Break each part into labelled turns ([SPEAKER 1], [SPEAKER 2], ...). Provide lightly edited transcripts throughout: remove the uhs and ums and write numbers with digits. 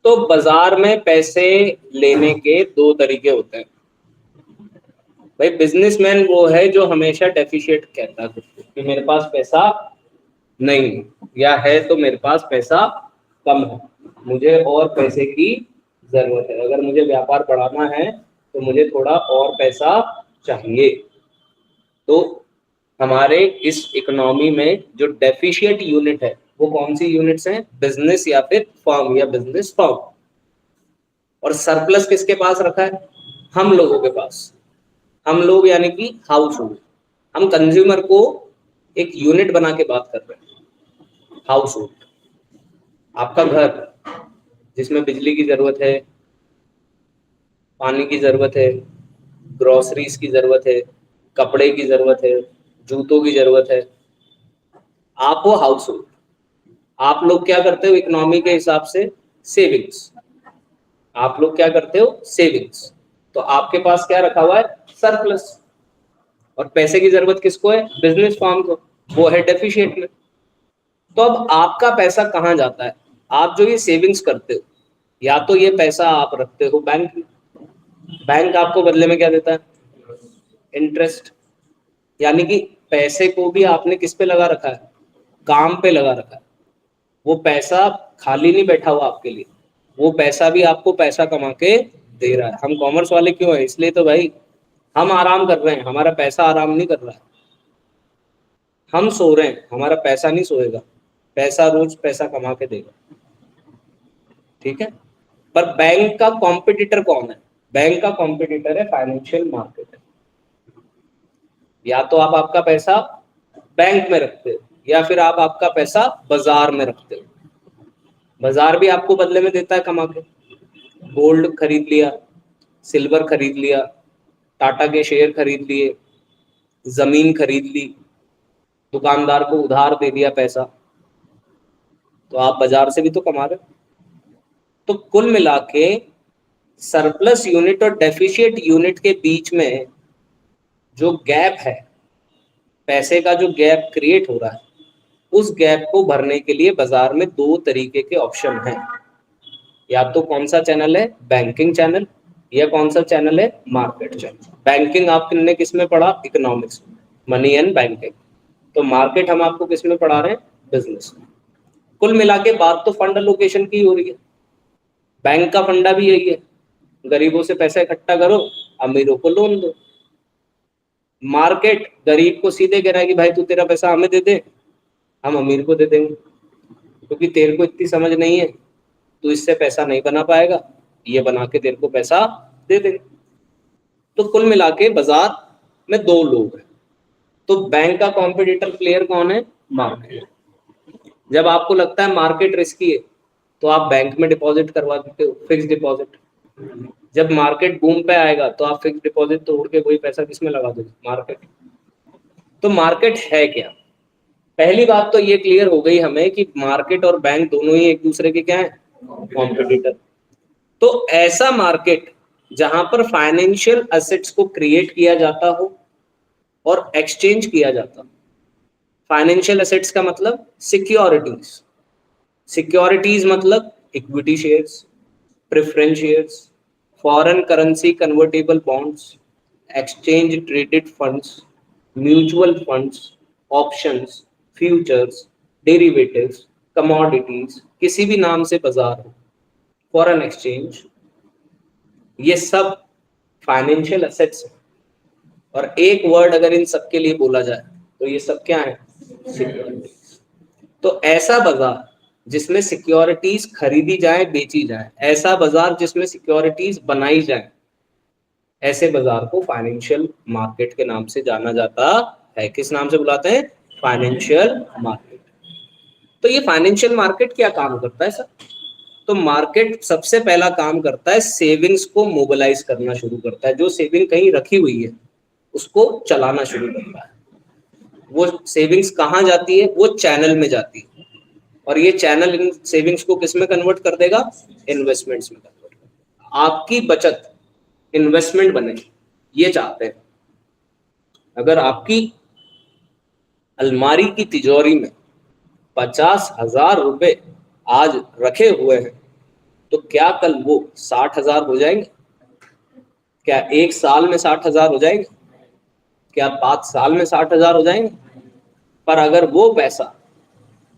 [SPEAKER 1] तो बाजार में पैसे लेने के दो तरीके होते हैं भाई। बिजनेसमैन वो है जो हमेशा डेफिशिएट कहता है कि मेरे पास पैसा नहीं है, या है तो मेरे पास पैसा कम है, मुझे और पैसे की जरूरत है, अगर मुझे व्यापार बढ़ाना है तो मुझे थोड़ा और पैसा चाहिए। तो हमारे इस इकोनॉमी में जो डेफिशिएट यूनिट है वो कौन सी यूनिट्स हैं? बिजनेस या फिर फर्म या बिजनेस फर्म। और सरप्लस किसके पास रखा है? हम लोगों के पास। हम लोग यानी कि हाउस होल्ड। हम कंज्यूमर को एक यूनिट बना के बात कर रहे हैं। हाउस होल्ड, आपका घर जिसमें बिजली की जरूरत है, पानी की जरूरत है, ग्रोसरीज की जरूरत है, कपड़े की जरूरत है, जूतों की जरूरत है, आप वो हाउस होल्ड। आप लोग क्या करते हो इकोनॉमी के हिसाब से? सेविंग्स। आप लोग क्या करते हो? सेविंग्स। तो आपके पास क्या रखा हुआ है? सरप्लस। और पैसे की जरूरत किसको है? बिजनेस फर्म को, वो है डेफिशिएट में। तो अब आपका पैसा कहाँ जाता है? आप जो ये सेविंग्स करते हो, या तो ये पैसा आप रखते हो बैंक में, बैंक आपको बदले में क्या देता है? इंटरेस्ट। यानी कि पैसे को भी आपने किस पे लगा रखा है? काम पे लगा रखा है। वो पैसा खाली नहीं बैठा हुआ आपके लिए, वो पैसा भी आपको पैसा कमा के दे रहा है। हम कॉमर्स वाले क्यों है? इसलिए तो भाई हम आराम कर रहे हैं, हमारा पैसा आराम नहीं कर रहा है। हम सो रहे हैं, हमारा पैसा नहीं सोएगा, पैसा रोज पैसा कमा के देगा। ठीक है। पर बैंक का कॉम्पिटिटर कौन है? बैंक का कॉम्पिटिटर है फाइनेंशियल मार्केट। या तो आप आपका पैसा बैंक में रखते हो, या फिर आप आपका पैसा बाजार में रखते हो। बाजार भी आपको बदले में देता है कमा के। गोल्ड खरीद लिया, सिल्वर खरीद लिया, टाटा के शेयर खरीद लिए, जमीन खरीद ली, दुकानदार को उधार दे दिया पैसा, तो आप बाजार से भी तो कमा रहे हो। तो कुल मिला के सरप्लस यूनिट और डेफिशिएट यूनिट के बीच में जो गैप है, पैसे का जो गैप क्रिएट हो रहा है, उस गैप को भरने के लिए बाजार में दो तरीके के ऑप्शन हैं। या तो कौन सा चैनल है? बैंकिंग चैनल, या कौन सा चैनल है? Market channel. बैंकिंग आपने किस में पढ़ा? इकोनॉमिक्स में, मनी एंड बैंकिंग। तो मार्केट हम आपको किस में पढ़ा रहे हैं? बिजनेस में। कुल मिला के बात तो फंड एलोकेशन की हो रही है। बैंक का फंडा भी यही है, गरीबों से पैसा इकट्ठा करो, अमीरों को लोन दो। मार्केट गरीब को सीधे कह रहा है कि भाई तू तेरा पैसा हमें दे दे, हम अमीर को दे देंगे, क्योंकि तेरे को इतनी समझ नहीं है, तू इससे पैसा नहीं बना पाएगा, ये बना के तेरे को पैसा दे देंगे। तो कुल मिला के बाजार में दो लोग हैं। तो बैंक का कॉम्पिटिटर प्लेयर कौन है? मार्केट। जब आपको लगता है मार्केट रिस्की है तो आप बैंक में डिपॉजिट करवा देते हो, फिक्स डिपॉजिट। जब मार्केट बूम पे आएगा तो आप फिक्स डिपॉजिट तोड़ के कोई पैसा किसमें लगा दोगे? मार्केट। तो मार्केट है क्या? पहली बात तो ये क्लियर हो गई हमें कि मार्केट और बैंक दोनों ही एक दूसरे के क्या है? कॉम्पिटिटर। तो ऐसा मार्केट जहां पर फाइनेंशियल एसेट्स को क्रिएट किया जाता हो और एक्सचेंज किया जाता हो। फाइनेंशियल एसेट्स का मतलब सिक्योरिटीज। सिक्योरिटीज मतलब equity shares, preference shares, foreign currency convertible bonds, exchange traded funds, mutual funds, options, futures, derivatives, commodities, किसी भी नाम से बाजार हो, फॉरेन एक्सचेंज, ये सब फाइनेंशियल एसेट्स है। और एक वर्ड अगर इन सब के लिए बोला जाए तो ये सब क्या है? सिक्योरिटीज। तो ऐसा बाजार जिसमें सिक्योरिटीज खरीदी जाए, बेची जाए, ऐसा बाजार जिसमें सिक्योरिटीज बनाई जाए, ऐसे बाजार को फाइनेंशियल मार्केट के नाम से जाना जाता है। किस नाम से बुलाते हैं? Financial market. तो ये फाइनेंशियल मार्केट क्या काम करता है सर? तो मार्केट सबसे पहला काम करता है सेविंग्स को मोबिलाइज करना शुरू करता है। जो सेविंग कहीं रखी हुई है उसको चलाना शुरू करता है। वो सेविंग्स कहाँ जाती है? वो चैनल में जाती है, और ये चैनल इन सेविंग्स को किस में कन्वर्ट कर देगा? इन्वेस्टमेंट्स में कन्वर्ट कर देगा। आपकी बचत इन्वेस्टमेंट बने, ये चाहते हैं। अगर आपकी अलमारी की तिजोरी में 50,000 रुपए आज रखे हुए हैं, तो क्या कल वो 60,000 हो जाएंगे? क्या एक साल में 60,000 हो जाएंगे? क्या 5 साल में 60,000 हो जाएंगे? पर अगर वो पैसा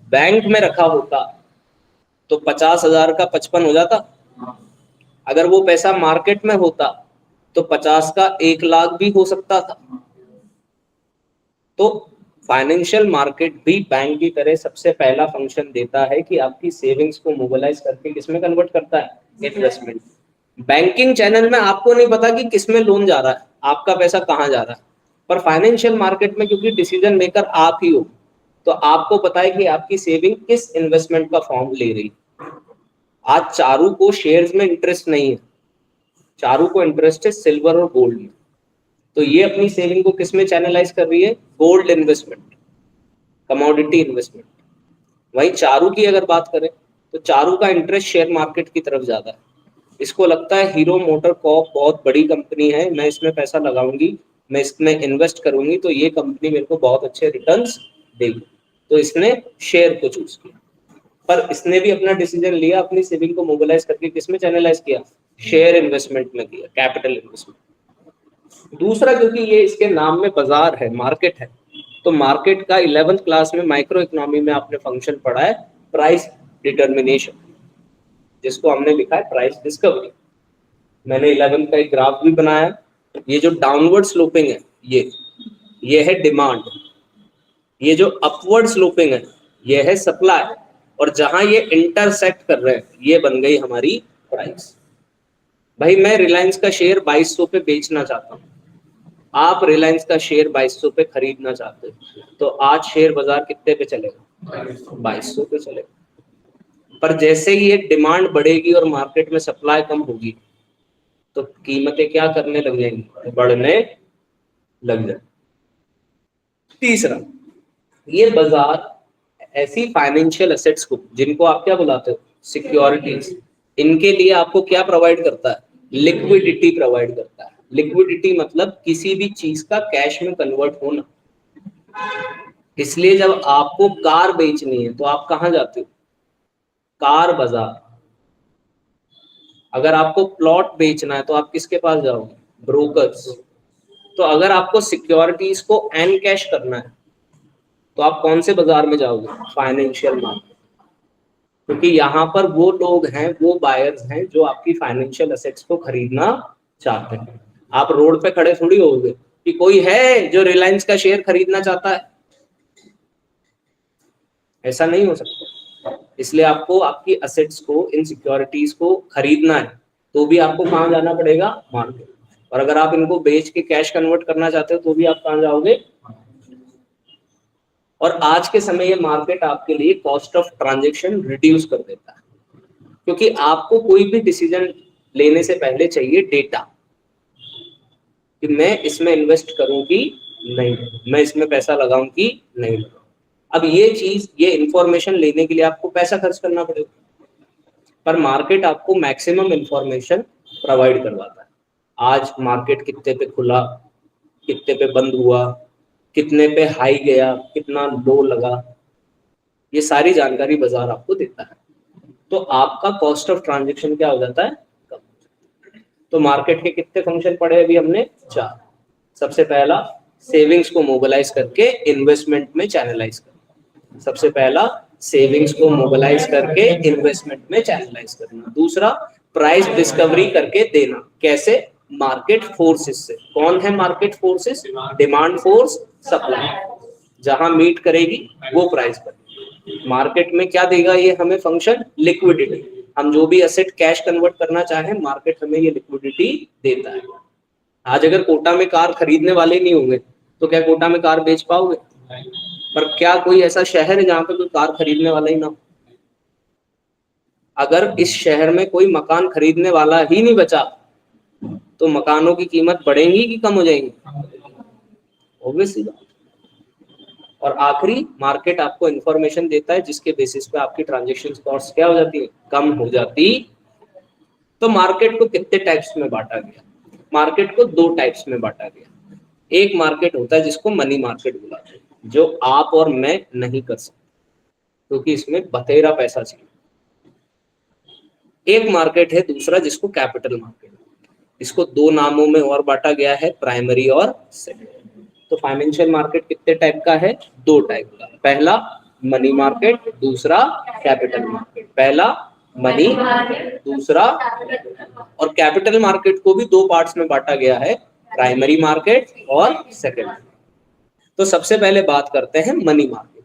[SPEAKER 1] बैंक में रखा होता तो 50,000 का 55 हो जाता। अगर वो पैसा मार्केट में होता तो 50 का 1 लाख भी हो सकता था। तो फाइनेंशियल मार्केट भी बैंक की तरह सबसे पहला फंक्शन देता है कि आपकी सेविंग्स को मोबिलाइज करके किसमें कन्वर्ट करता है? इन्वेस्टमेंट। बैंकिंग चैनल में आपको नहीं पता कि किसमें लोन जा रहा है, आपका पैसा कहाँ जा रहा है, पर फाइनेंशियल मार्केट में क्योंकि डिसीजन मेकर आप ही हो, तो आपको पता है कि आपकी सेविंग किस इन्वेस्टमेंट का फॉर्म ले रही। आज चारू को शेयर्स में इंटरेस्ट नहीं है, चारू को इंटरेस्ट है सिल्वर और गोल्ड में, तो ये अपनी सेविंग को किस में चैनलाइज कर रही है? Gold investment, commodity investment. वहीं चारू की अगर बात करें तो चारू का इंटरेस्ट शेयर मार्केट की तरफ ज्यादा है। इसको लगता है हीरो मोटर कॉर्प बहुत बड़ी कंपनी है, मैं इसमें पैसा लगाऊंगी, मैं इसमें इन्वेस्ट करूंगी तो ये कंपनी मेरे को बहुत अच्छे रिटर्न्स देगी, तो इसने शेयर को चूज किया। पर इसने भी अपना डिसीजन लिया, अपनी सेविंग को मोबिलाइज करके किसमें चैनलाइज किया? शेयर इन्वेस्टमेंट में किया, कैपिटल इन्वेस्टमेंट। दूसरा, क्योंकि ये इसके नाम में बाजार है, मार्केट है, तो मार्केट का 11th क्लास में माइक्रो इकोनॉमी में आपने फंक्शन पढ़ा है प्राइस डिटर्मिनेशन, जिसको हमने लिखा है प्राइस डिस्कवरी। मैंने 11th का एक ग्राफ भी बनाया। ये जो डाउनवर्ड स्लोपिंग है ये है डिमांड, ये जो अपवर्ड स्लोपिंग है ये है सप्लाई, और जहां ये इंटरसेक्ट कर रहे हैं ये बन गई हमारी प्राइस। भाई मैं रिलायंस का शेयर 2200 पे बेचना चाहता हूँ, आप रिलायंस का शेयर 2200 पे खरीदना चाहते हो, तो आज शेयर बाजार कितने पे चलेगा? 2200 पे चलेगा। पर जैसे ही ये डिमांड बढ़ेगी और मार्केट में सप्लाई कम होगी तो कीमतें क्या करने लग जाएंगी? बढ़ने लग जाए। तीसरा, ये बाजार ऐसी फाइनेंशियल एसेट्स को, जिनको आप क्या बुलाते हो? सिक्योरिटीज, इनके लिए आपको क्या प्रोवाइड करता है? लिक्विडिटी प्रोवाइड करता है। लिक्विडिटी मतलब किसी भी चीज का कैश में कन्वर्ट होना। इसलिए जब आपको कार बेचनी है तो आप कहां जाते हो? कार बाजार। अगर आपको प्लॉट बेचना है तो आप किसके पास जाओगे? ब्रोकर्स। तो अगर आपको सिक्योरिटीज को एन कैश करना है तो आप कौन से बाजार में जाओगे? Financial market. क्योंकि यहाँ पर वो लोग हैं, वो बायर्स हैं जो आपकी फाइनेंशियल एसेट्स को खरीदना चाहते हैं। आप रोड पे खड़े थोड़ी होगे कि कोई है जो रिलायंस का शेयर खरीदना चाहता है, ऐसा नहीं हो सकता। इसलिए आपको आपकी एसेट्स को, इन सिक्योरिटीज को खरीदना है तो भी आपको कहाँ जाना पड़ेगा? मार्केट। और अगर आप इनको बेच के कैश कन्वर्ट करना चाहते हो तो भी आप कहाँ जाओगे? और आज के समय ये मार्केट आपके लिए कॉस्ट ऑफ ट्रांजेक्शन रिड्यूस कर देता है, क्योंकि आपको कोई भी डिसीजन लेने से पहले चाहिए डेटा कि मैं इसमें इन्वेस्ट करूं कि नहीं, मैं इसमें पैसा लगाऊं कि नहीं लगाऊं। अब ये चीज, ये इंफॉर्मेशन लेने के लिए आपको पैसा खर्च करना पड़ेगा, पर मार्केट आपको मैक्सिमम इंफॉर्मेशन प्रोवाइड करवाता है। आज मार्केट कितने पे खुला, कितने पे बंद हुआ, कितने पे हाई गया, कितना लो लगा, ये सारी जानकारी बाजार आपको देता है। तो आपका कॉस्ट ऑफ ट्रांजेक्शन क्या हो जाता है? कम। तो मार्केट के कितने फंक्शन पढ़े अभी हमने? 4। सबसे पहला, सेविंग्स को मोबिलाइज करके इन्वेस्टमेंट में चैनलाइज करना। सबसे पहला, सेविंग्स को मोबिलाइज करके इन्वेस्टमेंट में चैनलाइज करना। दूसरा, प्राइस डिस्कवरी करके देना। कैसे? मार्केट फोर्सेस से। कौन है market forces? Demand force, supply. जहां मीट करेगी वो प्राइस करेगी। मार्केट में क्या देगा ये हमें फंक्शन? लिक्विडिटी। हम जो भी एसेट कैश कन्वर्ट करना चाहें, मार्केट हमें ये लिक्विडिटी देता है। आज अगर कोटा में कार खरीदने वाले नहीं होंगे तो क्या कोटा में कार बेच पाओगे? पर क्या कोई ऐसा शहर है जहां पे कोई कार खरीदने वाला ही ना हो? अगर इस शहर में कोई मकान खरीदने वाला ही नहीं बचा तो मकानों की कीमत बढ़ेगी कि कम हो जाएंगी? ऑब्वियसली बात। और आखिरी, मार्केट आपको इंफॉर्मेशन देता है जिसके बेसिस पे आपकी ट्रांजेक्शन कॉस्ट क्या हो जाती है? कम हो जाती। तो मार्केट को कितने टाइप्स में बांटा गया? मार्केट को 2 टाइप्स में बांटा गया। एक मार्केट होता है जिसको मनी मार्केट बुलाते हैं, जो आप और मैं नहीं कर सकते क्योंकि इसमें बतेरा पैसा चाहिए। एक मार्केट है दूसरा जिसको कैपिटल मार्केट, इसको दो नामों में और बांटा गया है, प्राइमरी और सेकेंडरी। तो फाइनेंशियल मार्केट कितने टाइप का है? दो टाइप का। पहला मनी मार्केट, दूसरा कैपिटल मार्केट। पहला मनी, दूसरा, और कैपिटल मार्केट को भी दो पार्ट्स में बांटा गया है, प्राइमरी मार्केट और सेकेंडरी। तो सबसे पहले बात करते हैं मनी मार्केट।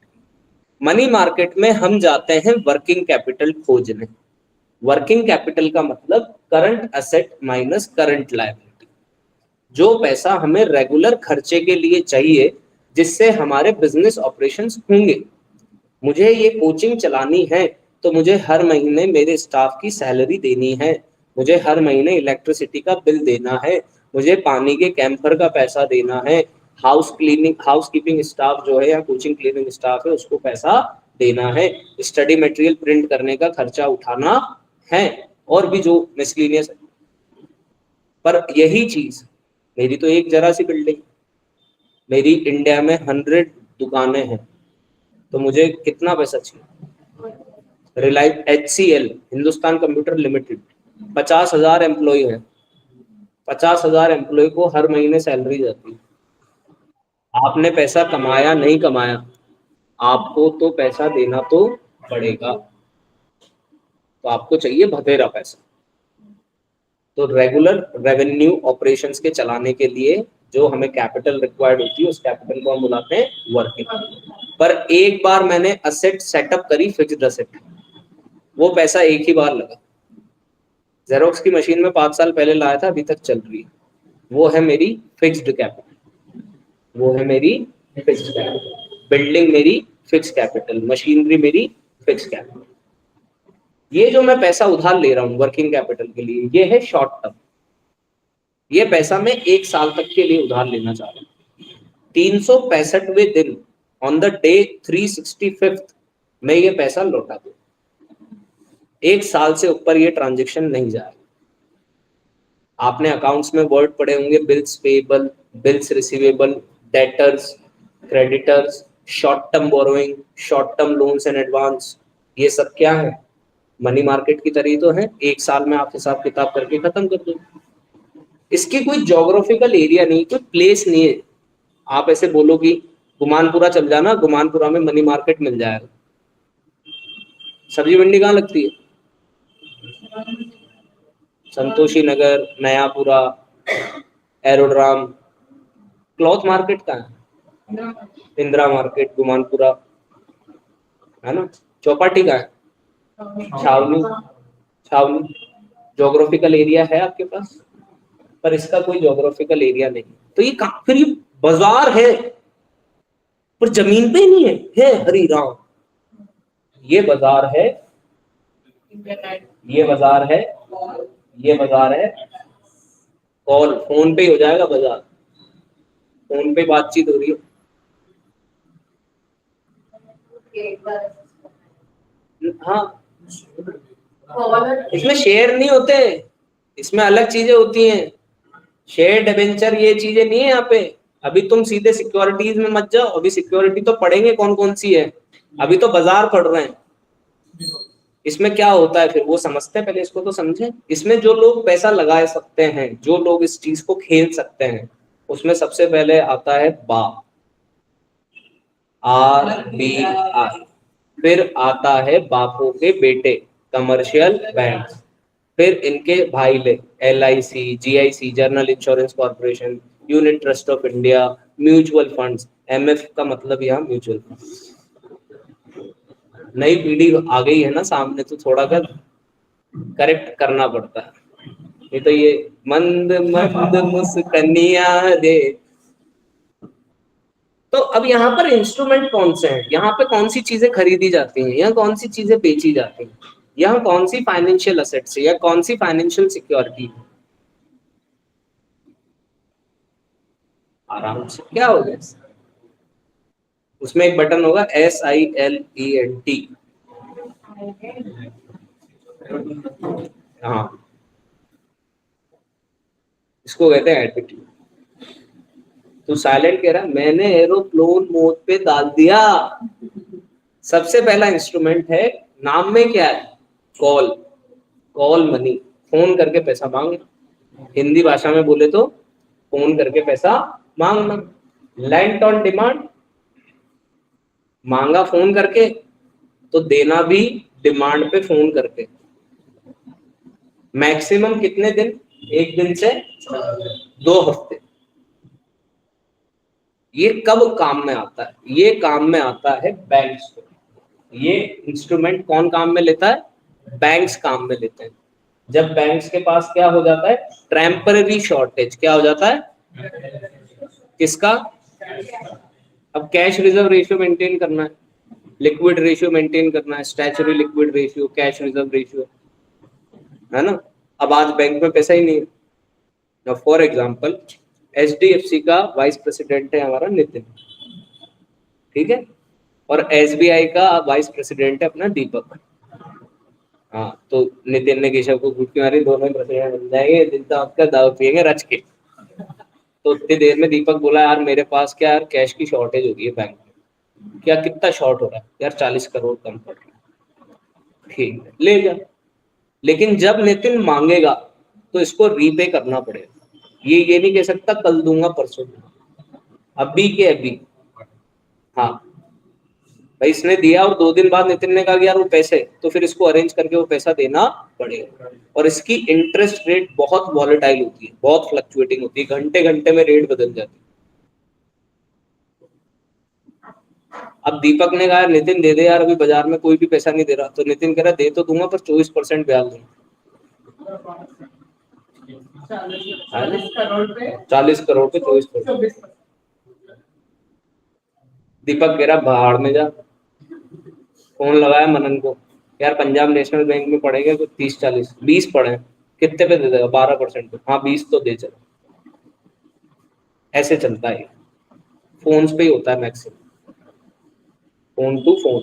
[SPEAKER 1] मनी मार्केट में हम जाते हैं वर्किंग कैपिटल खोजने। वर्किंग कैपिटल का मतलब current asset minus current liability, जो पैसा हमें रेगुलर खर्चे के लिए चाहिए, जिससे हमारे बिजनेस ऑपरेशंस होंगे। मुझे ये कोचिंग चलानी है तो मुझे हर महीने मेरे स्टाफ की सैलरी देनी है, मुझे हर महीने इलेक्ट्रिसिटी का बिल देना है, मुझे पानी के कैंपर का पैसा देना है, हाउस कीपिंग स्टाफ जो है या कोचिंग क्लीनिंग स्टाफ है उसको पैसा देना है, स्टडी मटेरियल प्रिंट करने का खर्चा उठाना है, और भी जो मिसलिनियस है। पर यही चीज, मेरी तो एक जरा सी बिल्डिंग, मेरी इंडिया में 100 दुकानें हैं, तो मुझे कितना पैसा चाहिए? Reliance HCL, Hindustan Computer Limited, 50,000 employ है, 50,000 एम्प्लॉय को हर महीने सैलरी जाती है। आपने पैसा कमाया नहीं कमाया, आपको तो पैसा देना तो पड़ेगा, तो आपको चाहिए भतेरा पैसा। तो रेगुलर रेवेन्यू ऑपरेशंस के चलाने के लिए जो हमें कैपिटल रिक्वायर्ड होती है, उस कैपिटल को हम बुलाते हैं वर्किंग। पर एक बार मैंने असेट सेटअप करी, फिक्स्ड असेट, वो पैसा एक ही बार लगा। जेरोक्स की मशीन में 5 साल पहले लाया था, अभी तक चल रही है, वो है मेरी फिक्स्ड कैपिटल, वो है मेरी फिक्स्ड कैपिटल। बिल्डिंग मेरी फिक्स्ड कैपिटल, मशीनरी मेरी फिक्स्ड कैपिटल। ये जो मैं पैसा उधार ले रहा हूँ वर्किंग कैपिटल के लिए, ये है शॉर्ट टर्म। ये पैसा मैं 1 साल तक के लिए उधार लेना चाह रहा हूँ। 365वें दिन, ऑन द डे 365th, मैं ये पैसा लौटा दूँ। 1 साल से ऊपर ये ट्रांजेक्शन नहीं जाएगा। आपने अकाउंट्स में वर्ड पढ़े होंगे, bills payable, bills receivable, debtors, creditors, short term borrowing, short term loans and advance. ये सब क्या है? मनी मार्केट की तरह तो है, 1 साल में आप हिसाब किताब करके खत्म कर दो। इसकी कोई ज्योग्राफिकल एरिया नहीं, कोई प्लेस नहीं है। आप ऐसे बोलो कि गुमानपुरा चल जाना, गुमानपुरा में मनी मार्केट मिल जाएगा। सब्जी मंडी कहाँ लगती है? संतोषी नगर, नयापुरा, एरोड्राम। क्लॉथ मार्केट कहाँ है? इंदिरा मार्केट, गुमानपुरा, है ना। चौपाटी कहाँ है? छावनी। छावनी ज्योग्राफिकल एरिया है आपके पास, पर इसका कोई ज्योग्राफिकल एरिया नहीं। तो ये फिर ये बाजार है, पर जमीन पे नहीं है, हरी राम। ये बाजार है, ये बाजार है, ये बाजार है। कॉल फोन पे हो जाएगा बाजार, फोन पे बातचीत हो रही है। हाँ, इसमें शेयर नहीं होते, इसमें अलग चीजें होती हैं। शेयर डिबेंचर ये चीजें नहीं है यहाँ पे। अभी तुम सीधे सिक्योरिटीज में मत जाओ, अभी सिक्योरिटी तो पढ़ेंगे कौन कौन सी है, अभी तो बाजार पढ़ रहे हैं। इसमें क्या होता है फिर वो समझते हैं, पहले इसको तो समझें। इसमें जो लोग पैसा लगा सकते हैं, जो लोग इस चीज को खेल सकते हैं, उसमें सबसे पहले आता है RBI, फिर आता है बापू के बेटे कमर्शियल बैंक, फिर इनके भाई ले LIC, GIC, general insurance corporation, unit trust of India, mutual funds. MF का मतलब यहाँ म्यूचुअल फंड। नई पीढ़ी आ गई है ना सामने, तो थोड़ा कर करेक्ट करना पड़ता है, नहीं तो ये मंद मंद मुस्कनिया रे। तो अब यहाँ पर इंस्ट्रूमेंट कौन से हैं, यहाँ पे कौन सी चीजें खरीदी जाती हैं, यहाँ कौन सी चीजें बेची जाती हैं, यहाँ कौन सी फाइनेंशियल असेट्स है या कौन सी फाइनेंशियल सिक्योरिटी है। आराम से क्या हो गया, उसमें एक बटन होगा SILENT। हाँ, इसको कहते हैं एटीट्यूड। तो साइलेंट कह रहा, मैंने एरोप्लेन मोड पे डाल दिया। सबसे पहला इंस्ट्रूमेंट है, नाम में क्या है? कॉल। कॉल मनी, फोन करके पैसा मांगना, हिंदी भाषा में बोले तो फोन करके पैसा मांगना। लेंट ऑन डिमांड, मांगा फोन करके तो देना भी डिमांड पे फोन करके। मैक्सिमम कितने दिन? 1 दिन से 2 हफ्ते। ये कब काम में आता है? ये काम में आता है बैंक्स को। ये इंस्ट्रूमेंट कौन काम में लेता है? बैंक्स काम में लेते हैं। जब बैंक्स के पास क्या हो जाता है? Temporary shortage. क्या हो जाता है? किसका? अब कैश रिजर्व रेशियो मेंटेन करना है, लिक्विड रेशियो मेंटेन करना है, statutory liquid ratio, cash reserve ratio, है ना। अब आज बैंक में पैसा ही नहीं है। फॉर एग्जाम्पल HDFC का वाइस प्रेसिडेंट है हमारा नितिन, ठीक है, और SBI का वाइस प्रेसिडेंट है अपना दीपक। हाँ, तो नितिन ने केशव को घूट की मारी, दोनों प्रेसिडेंट बन जाएंगे, दिन तक दारू पियेंगे रच के। तो उतनी देर में दीपक बोला यार मेरे पास क्या यार कैश की शॉर्टेज हो गई है बैंक में। क्या कितना शॉर्ट हो रहा है यार? 40 करोड़ कम पड़ रहा है। ठीक है ले जा, लेकिन जब नितिन मांगेगा तो इसको रीपे करना पड़ेगा। ये नहीं कह सकता कल दूंगा परसों दूंगा, अभी के अभी। हाँ भाई इसने दिया और 2 दिन बाद नितिन ने कहा कि यार वो पैसे, तो फिर इसको अरेंज करके वो पैसा देना पड़ेगा। और इसकी इंटरेस्ट रेट बहुत वॉलेटाइल होती है, बहुत फ्लक्चुएटिंग होती है, घंटे घंटे में रेट बदल जाती है। अब दीपक ने कहा नितिन दे दे यार, अभी बाजार में कोई भी पैसा नहीं दे रहा। तो नितिन कह रहा दे तो दूंगा पर 24% ब्याज दूंगा। 40 करोड़ पे 24%। दीपक कह रहा बाहर में जा। फोन लगाया मनन को, यार पंजाब नेशनल बैंक में पड़ेंगे तो 30-40 20 पड़े, कितने पे दे देगा? 12% पे। हाँ 20 तो दे चलो। ऐसे चलता है, फोन पे ही होता है मैक्सिमम, फोन टू फोन।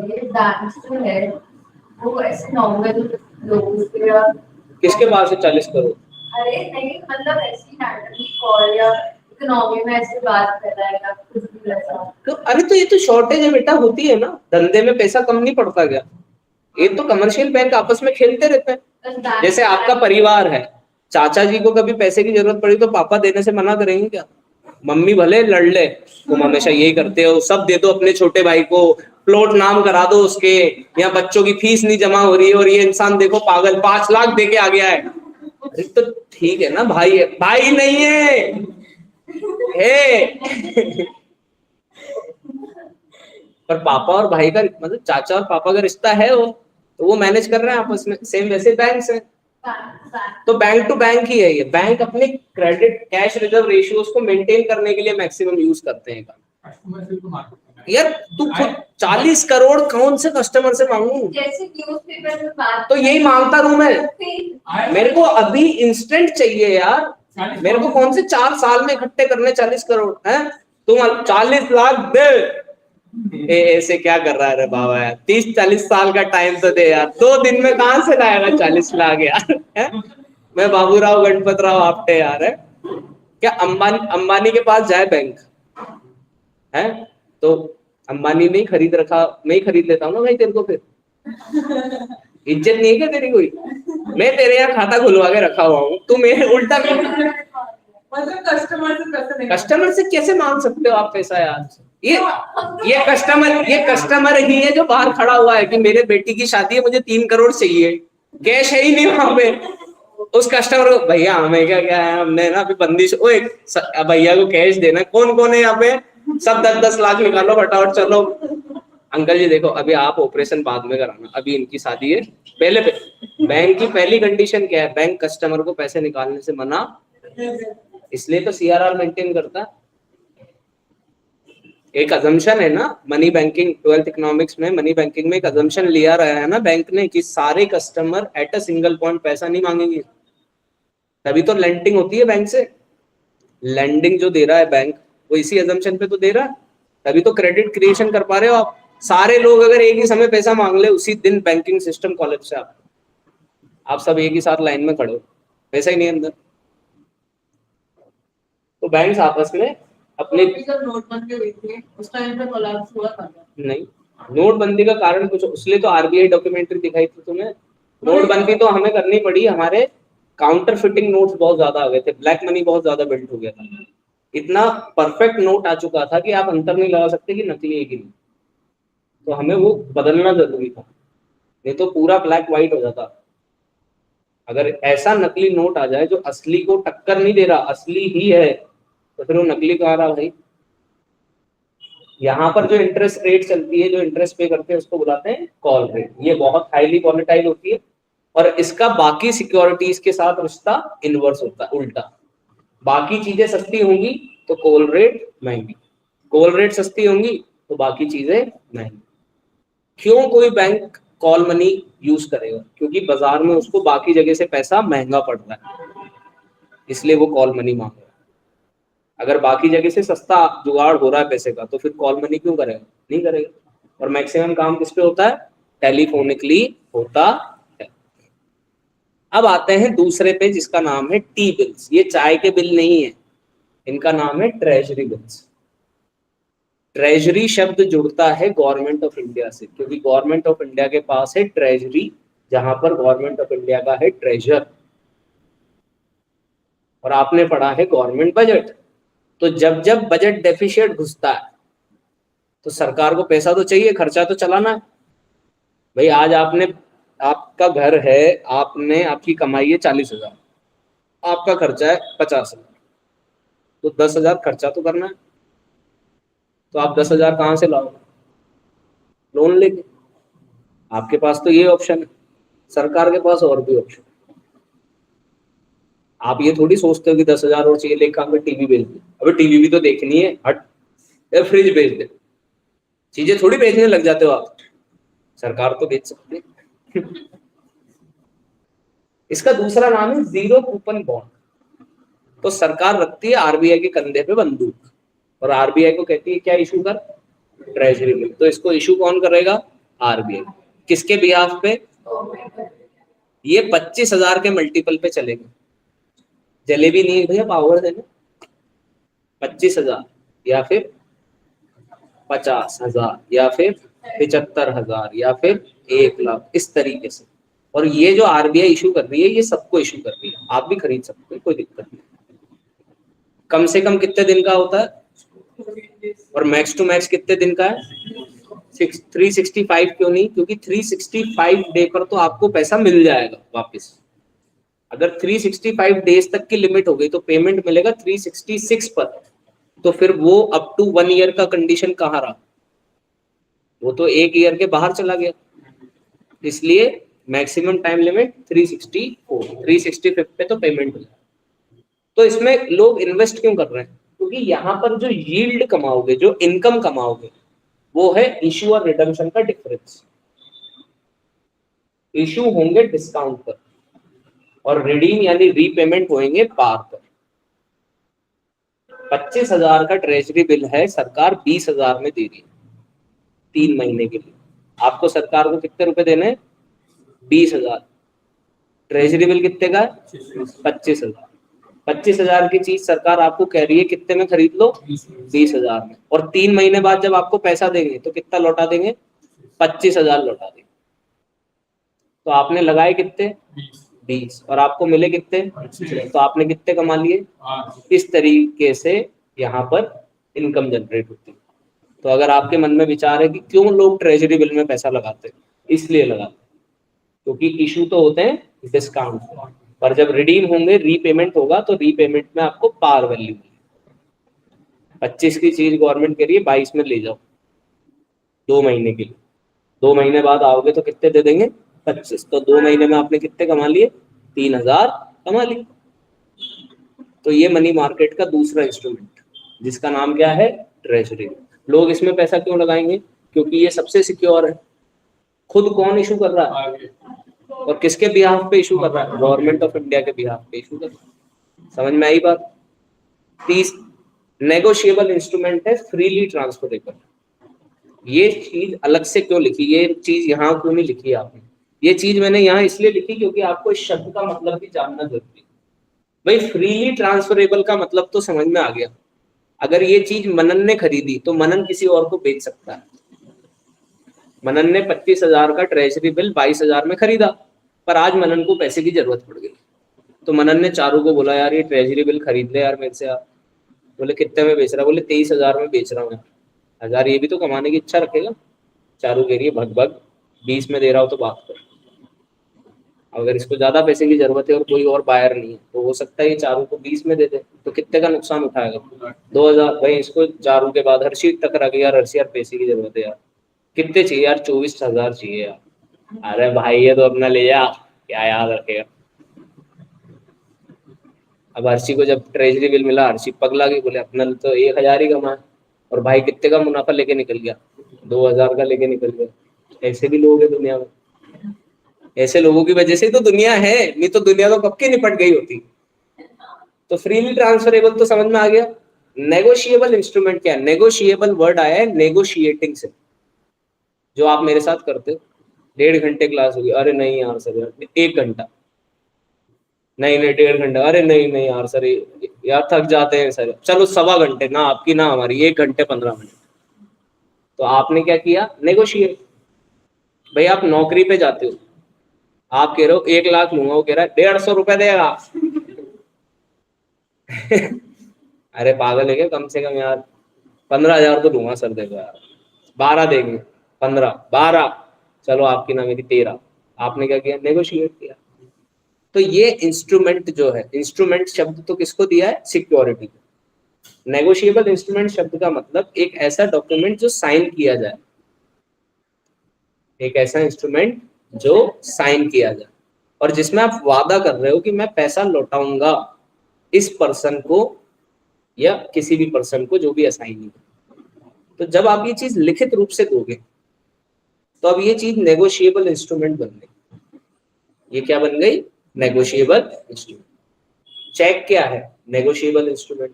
[SPEAKER 2] ये डांस जो है वो ऐसे नॉर्मल लोगों के,
[SPEAKER 1] किसके पास है 40 करोड़?
[SPEAKER 2] अरे नहीं मतलब ऐसी रैंडमली कॉल या इकोनॉमी में ऐसे बात कर रहा है या कुछ भी ऐसा।
[SPEAKER 1] तो अरे तो ये तो शॉर्टेज है बेटा, होती है ना, धंधे में पैसा कम नहीं पड़ता क्या? ये तो कमर्शियल बैंक आपस में खेलते रहते हैं। जैसे आपका परिवार है, चाचा जी को कभी पैसे की जरूरत पड़ी तो पापा देने से मना करेंगे क्या? मम्मी भले लड़ ले, तुम हमेशा यही करते हो, सब दे दो अपने छोटे भाई को, प्लॉट नाम करा दो उसके, या बच्चों की फीस नहीं जमा हो रही है और ये इंसान देखो पागल 5 लाख दे के आ गया है। अरे तो ठीक है ना, भाई है, भाई नहीं है, पर पापा और भाई का मतलब चाचा और पापा का रिश्ता है वो, तो वो मैनेज कर रहे हैं आपस में। सेम वैसे बैंक से, तो बैंक टू बैंक ही है ये। बैंक अपने क्रेडिट कैश रिजर्व रेशियोज को मेंटेन करने के लिए मैक्सिमम यूज करते हैं। यार तू खुद 40 करोड़ कौन से कस्टमर से मांगू?
[SPEAKER 2] जैसे न्यूज़पेपर में बात
[SPEAKER 1] तो यही मांगता रहूं मैं? मेरे को अभी इंस्टेंट चाहिए यार, मेरे को कौन से 4 साल में इकट्ठे करने 40 करोड़ है? तुम 40 लाख दे। ऐसे क्या कर रहा है रे बाबा यार, 30-40 साल का टाइम तो दे यार, 2 दिन में कहां से लाएगा 40 लाख यार? है? मैं बाबूराव गणपत राव आपटे यार है क्या? अंबानी के पास जाए बैंक है तो अंबानी में ही खरीद रखा, मैं ही खरीद लेता हूँ ना भाई तेरे को। फिर इज्जत नहीं है क्या तेरी कोई? मैं तेरे यहाँ खाता खुलवा के रखा हुआ हूँ, तू मेरे उल्टा
[SPEAKER 2] मतलब
[SPEAKER 1] कस्टमर से कैसे मांग सकते हो आप पैसा यार? ये कस्टमर ही है जो बाहर खड़ा हुआ है कि मेरे बेटी की शादी है, मुझे 3 करोड़ चाहिए, कैश है ही नहीं वहां पे। उस कस्टमर को भैया हमें क्या है, हमने ना अभी बंदिश, ओए भैया को कैश देना। कौन कौन है यहाँ पे? सब 10-10 लाख निकालो फटाफट चलो। अंकल जी देखो अभी आप ऑपरेशन बाद में कराना, अभी इनकी शादी है पहले बैंक की पहली कंडीशन क्या है? बैंक कस्टमर को पैसे निकालने से मना, इसलिए तो CRR मेंटेन करता है। एक अजम्पशन है ना मनी बैंकिंग, 12th इकोनॉमिक्स में मनी बैंकिंग में एक अजम्पशन लिया रहा है ना बैंक ने कि सारे customer at a single point पैसा नहीं मांगेंगे, तभी तो लेंडिंग होती है बैंक से। लेंडिंग जो दे रहा है बैंक वो इसी अजम्पशन पे तो दे रहा है, तभी तो क्रेडिट क्रिएशन कर पा रहे हो आप। सारे लोग अगर एक ही समय पैसा मांग ले उसी दिन बैंकिंग सिस्टम कॉलेज से आप सब एक ही साथ लाइन में खड़े हो, पैसा ही नहीं अंदर। तो बैंक आपस में अपने
[SPEAKER 2] जब नोटबंदी हुई थी उस टाइम पे कोलैप्स हुआ था
[SPEAKER 1] नहीं, नोटबंदी का कारण कुछ, इसलिए तो आरबीआई डॉक्यूमेंट्री दिखाई थी तुम्हें। नोटबंदी तो हमें करनी पड़ी, हमारे काउंटर फिटिंग नोट्स बहुत ज्यादा आ गए थे, ब्लैक मनी बहुत ज्यादा बिल्ड हो गया था, इतना परफेक्ट नोट आ चुका था कि आप अंतर नहीं लगा सकते कि नकली है कि नहीं, तो हमें वो बदलना जरूरी था, नहीं तो पूरा ब्लैक व्हाइट हो जाता। अगर ऐसा नकली नोट आ जाए जो असली को टक्कर नहीं दे रहा, असली ही है, तो फिर वो नकली कहाँ रहा भाई। यहाँ पर जो इंटरेस्ट रेट चलती है, जो इंटरेस्ट पे करते हैं, उसको बुलाते हैं कॉल रेट। ये बहुत हाईली वॉलेटाइल होती है और इसका बाकी सिक्योरिटीज के साथ रिश्ता इनवर्स होता है, उल्टा। बाकी चीजें सस्ती होंगी तो कॉल रेट महंगी, कॉल रेट सस्ती होंगी तो बाकी चीजें महंगी। क्यों कोई बैंक कॉल मनी यूज करेगा? क्योंकि बाजार में उसको बाकी जगह से पैसा महंगा पड़ रहा है, इसलिए वो कॉल मनी मांग रहा है। अगर बाकी जगह से सस्ता जुगाड़ हो रहा है पैसे का, तो फिर कॉल मनी क्यों करेगा? नहीं करेगा। और मैक्सिमम काम किस पे होता है? टेलीफोनिकली होता है। अब आते हैं दूसरे पे, जिसका नाम है टी बिल्स। ये चाय के बिल नहीं है, इनका नाम है ट्रेजरी बिल्स। ट्रेजरी शब्द जुड़ता है गवर्नमेंट ऑफ इंडिया से, क्योंकि गवर्नमेंट ऑफ इंडिया के पास है ट्रेजरी, जहां पर गवर्नमेंट ऑफ इंडिया का है ट्रेजर। और आपने पढ़ा है गवर्नमेंट बजट, तो जब जब बजट डेफिशिएट घुसता है तो सरकार को पैसा तो चाहिए, खर्चा तो चलाना है भाई। आज आपने, आपका घर है, आपने, आपकी कमाई है 40,000, आपका खर्चा है 50,000, तो 10,000 खर्चा तो करना है। तो आप 10,000 कहाँ से लाओगे? लोन लेके। आपके पास तो ये ऑप्शन है, सरकार के पास और भी ऑप्शन। आप ये थोड़ी सोचते हो कि 10,000 और चाहिए, लेकर आकर टीवी बेच दे। अबे टीवी भी तो देखनी है, हट, फ्रिज बेच दे। चीजें थोड़ी बेचने लग जाते हो आप, सरकार तो बेच सकती है। इसका दूसरा नाम है जीरो कूपन बॉन्ड। तो सरकार रखती है आरबीआई के कंधे पे बंदूक, और आरबीआई को कहती है क्या इशू कर? Treasury bill. तो इसको इशू कौन करेगा? आरबीआई। किसके बिहाफ पे? ये 25,000 के मल्टीपल पे चलेगा। जलेबी नहीं भैया, पावर देना। 25,000 या फिर 50,000 या फिर 75,000 या फिर 1,00,000, इस तरीके से। और ये जो आरबीआई इशू कर रही है, ये सबको इशू कर रही है, आप भी खरीद सकते हैं, कोई दिक्कत नहीं। कम से कम कितने दिन का होता है और मैक्स टू मैक्स कितने दिन का है? 365 क्यों नहीं? क्योंकि 365 डे पर तो आपको पैसा मिल जाएगा वापस। अगर 365 डेज तक की लिमिट हो गई तो पेमेंट मिलेगा 366 पर, तो फिर वो अप टू 1 ईयर का कंडीशन कहाँ रहा? वो तो 1 ईयर के बाहर चला गया। इसलिए मैक्सिमम टाइम लिमिट 364, 365 पे तो पेमेंट हो जाए। तो इसमें लोग इन्वेस्ट क्यों कर रहे हैं? क्योंकि यहाँ पर जो यील्ड कमाओगे, जो इनकम कमाओगे, वो है इशू और रिडम्पशन का डिफरेंस। इशू होंगे डिस्काउंट पर और रिडीम यानी रीपेमेंट होंगे पार पर। 25,000 का ट्रेजरी बिल है, सरकार 20,000 में दे रही है 3 महीने के लिए। आपको सरकार को कितने रुपए देने? 20,000। ट्रेजरी बिल कितने का है? 25,000। 25,000 की चीज सरकार आपको कह रही है कितने में खरीद लो? 20,000 में। और 3 महीने बाद जब आपको पैसा देंगे तो कितना लौटा देंगे? 25,000 लौटा देंगे। तो आपने लगाए कितने? 20, और आपको मिले कितने? तो आपने कितने कमा लिए? इस तरीके से यहाँ पर इनकम जनरेट होती है। तो अगर आपके मन में विचार है कि क्यों लोग ट्रेजरी बिल में पैसा लगाते हैं, इसलिए लगाते हैं क्योंकि इशू तो होते हैं डिस्काउंट, पर जब रिडीम होंगे, रीपेमेंट होगा, तो रीपेमेंट में आपको पार वैल्यू मिलेगी। 25 की चीज गवर्नमेंट कह रही है 22 में ले जाओ 2 महीने के लिए। 2 महीने बाद आओगे तो कितने दे देंगे? 25। तो 2 महीने में आपने कितने कमा लिए? 3,000 कमा लिए। तो ये मनी मार्केट का दूसरा इंस्ट्रूमेंट, जिसका नाम क्या है? ट्रेजरी। लोग इसमें पैसा क्यों लगाएंगे? क्योंकि ये सबसे सिक्योर है। खुद कौन इशू कर रहा है और किसके बिहाफ पे इशू कर रहा है? गवर्नमेंट ऑफ इंडिया के बिहाफ पे इशू कर रहा है। समझ में आई बात? 30 नेगोशिएबल इंस्ट्रूमेंट है, फ्रीली ट्रांसफरेबल। ये चीज अलग से क्यों लिखी? ये चीज यहाँ क्यों नहीं लिखी आपने? ये चीज मैंने यहाँ इसलिए लिखी क्योंकि आपको इस शब्द का मतलब भी जानना जरूरी है। भाई फ्रीली ट्रांसफरेबल का मतलब तो समझ में आ गया। अगर ये चीज मनन ने खरीदी तो मनन किसी और को बेच सकता है। मनन ने 25,000 का ट्रेजरी बिल 22,000 में खरीदा, पर आज मनन को पैसे की जरूरत पड़ गई। तो मनन ने चारू को बोला, यार ये ट्रेजरी बिल खरीद ले यार मेरे से यार। बोले कितने में बेच रहा? बोले 23,000 में बेच रहा हूँ यार। 1000 ये भी तो कमाने की इच्छा रखेगा। चारू कह रही है, भग भग 20 में दे रहा हो तो बात कर। अगर इसको ज्यादा पैसे की जरूरत है और कोई और बायर नहीं है, तो हो सकता है ये चारू को 20 में दे दे, तो कितने का नुकसान उठाएगा? 2,000। भाई इसको चारू के बाद हर्षी तक रख, यार हर्षी यार पैसे की जरूरत है यार। कितने चाहिए यार? 24,000 चाहिए यार। अरे भाई ये तो अपना ले जा, क्या याद रखेगा। अब हर्षी को जब ट्रेजरी बिल मिला, हर्षी पगला गई, बोले अपना तो 1,000 ही कमाए, और भाई कितने का मुनाफा लेके निकल गया? 2,000 का लेके निकल गया। ऐसे भी लोग हैं दुनिया में। ऐसे लोगों की वजह से ही तो दुनिया है, नहीं तो दुनिया तो कब की निपट गई होती। तो फ्रीली ट्रांसफरेबल तो समझ में आ गया। नेगोशिएबल इंस्ट्रूमेंट क्या है? नेगोशिएबल वर्ड आया है नेगोशिएटिंग से। जो आप मेरे साथ करते हो, 1.5 घंटे क्लास होगी, अरे नहीं यार सर यार 1 घंटा, नहीं नहीं 1.5 घंटा, अरे नहीं नहीं यार सर यार थक जाते हैं सर, चलो 1.25 घंटे, ना आपकी ना हमारी, 1 घंटे 15 मिनट। तो आपने क्या किया? नेगोशिएट। भाई आप नौकरी पे जाते हो, आप कह रहे हो 1 लाख लूंगा, वो कह रहा है 150 रुपए देगा। अरे पागल है क्या? कम से कम यार 15,000 तो लूंगा सर, देखो यार 12 देंगे, 15, 12, चलो आपकी ना मेरी 13। आपने क्या किया? नेगोशिएट किया। तो ये इंस्ट्रूमेंट जो है, इंस्ट्रूमेंट शब्द तो किसको दिया है? सिक्योरिटी को। नेगोशिएबल इंस्ट्रूमेंट शब्द का मतलब एक ऐसा डॉक्यूमेंट जो साइन किया जाए, एक ऐसा इंस्ट्रूमेंट जो साइन किया जाए और जिसमें आप वादा कर रहे हो कि मैं पैसा लौटाऊंगा इस पर्सन को या किसी भी पर्सन को जो भी असाइन है। तो जब आप ये चीज लिखित रूप से दोगे तो अब ये चीज नेगोशिएबल इंस्ट्रूमेंट बन गई। ये क्या बन गई? Negotiable instrument. चेक क्या है? Negotiable instrument.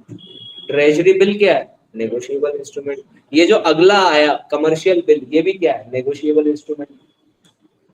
[SPEAKER 1] ट्रेजरी बिल क्या है? Negotiable instrument. ये जो अगला आया कमर्शियल बिल, ये भी क्या है? Negotiable instrument.